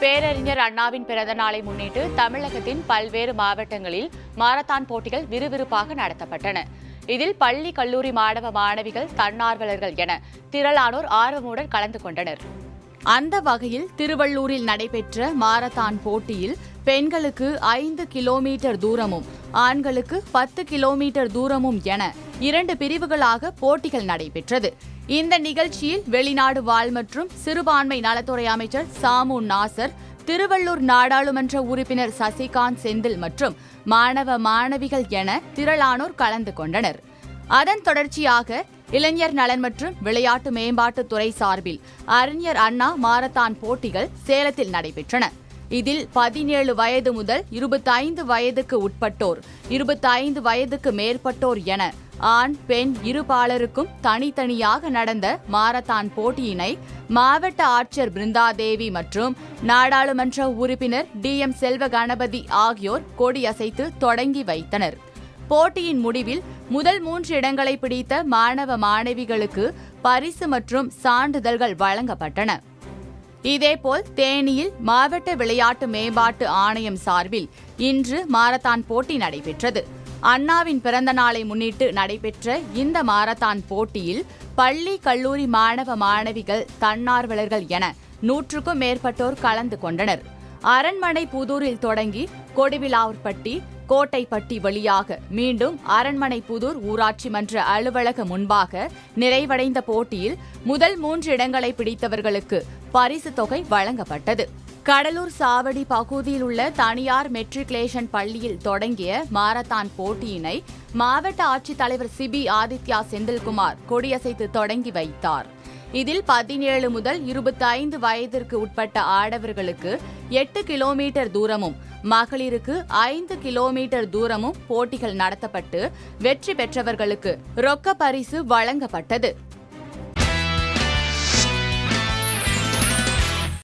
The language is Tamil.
பேரறிஞர் அண்ணாவின் பிறந்த நாளை முன்னிட்டு தமிழகத்தின் பல்வேறு மாவட்டங்களில் மாரத்தான் போட்டிகள் விறுவிறுப்பாக நடத்தப்பட்டன. இதில் பள்ளி, கல்லூரி மாணவ மாணவிகள், தன்னார்வலர்கள் என திரளானோர் ஆர்வமுடன் கலந்து கொண்டனர். அந்த வகையில் திருவள்ளூரில் நடைபெற்ற மாரத்தான் போட்டியில் பெண்களுக்கு 5 கிலோமீட்டர் தூரமும் ஆண்களுக்கு 10 கிலோமீட்டர் தூரமும் என 2 பிரிவுகளாக போட்டிகள் நடைபெற்றது. இந்த நிகழ்ச்சியில் வெளிநாடு வாழ் மற்றும் சிறுபான்மை நலத்துறை அமைச்சர் சாமு நாசர், திருவள்ளூர் நாடாளுமன்ற உறுப்பினர் சசிகாந்த் செந்தில் மற்றும் மாணவ மாணவிகள் என திரளானோர் கலந்து கொண்டனர். அதன் தொடர்ச்சியாக இளைஞர் நலன் மற்றும் விளையாட்டு மேம்பாட்டுத் துறை சார்பில் அறிஞர் அண்ணா மாரத்தான் போட்டிகள் சேலத்தில் நடைபெற்றன. இதில் 17 வயது முதல் 25 வயதுக்கு உட்பட்டோர், 25 வயதுக்கு மேற்பட்டோர் என ஆண், பெண் இருபாலருக்கும் தனித்தனியாக நடந்த மாரத்தான் போட்டியினை மாவட்ட ஆட்சியர் பிருந்தாதேவி மற்றும் நாடாளுமன்ற உறுப்பினர் DM செல்வ கணபதி ஆகியோர் கொடியசைத்து தொடங்கி வைத்தனர். போட்டியின் முடிவில் முதல் 3 இடங்களை பிடித்த மாணவ மாணவிகளுக்கு பரிசு மற்றும் சான்றிதழ்கள் வழங்கப்பட்டன. இதேபோல் தேனியில் மாவட்ட விளையாட்டு மேம்பாட்டு ஆணையம் சார்பில் இன்று மாரத்தான் போட்டி நடைபெற்றது. அண்ணாவின் பிறந்த நாளை முன்னிட்டு நடைபெற்ற இந்த மாரத்தான் போட்டியில் பள்ளி, கல்லூரி மாணவ மாணவிகள், தன்னார்வலர்கள் என 100க்கும் மேற்பட்டோர் கலந்து கொண்டனர். அரண்மனை புதூரில் தொடங்கி கொடிவிலார்பட்டி, கோட்டைப்பட்டி வழியாக மீண்டும் அரண்மனை புதூர் ஊராட்சி மன்ற அலுவலக முன்பாக நிறைவடைந்த போட்டியில் முதல் 3 இடங்களை பிடித்தவர்களுக்கு பரிசு தொகை வழங்கப்பட்டது. கடலூர் சாவடி பகுதியில் உள்ள தனியார் மெட்ரிகுலேஷன் பள்ளியில் தொடங்கிய மாரத்தான் போட்டியினை மாவட்ட ஆட்சித்தலைவர் சிபி ஆதித்யா செந்தில்குமார் கொடியசைத்து தொடங்கி வைத்தார். இதில் 17 முதல் 25 வயதிற்கு உட்பட்ட ஆடவர்களுக்கு 8 கிலோமீட்டர் தூரமும், மகளிருக்கு 5 கிலோமீட்டர் தூரமும் போட்டிகள் நடத்தப்பட்டு வெற்றி பெற்றவர்களுக்கு ரொக்க பரிசு வழங்கப்பட்டது.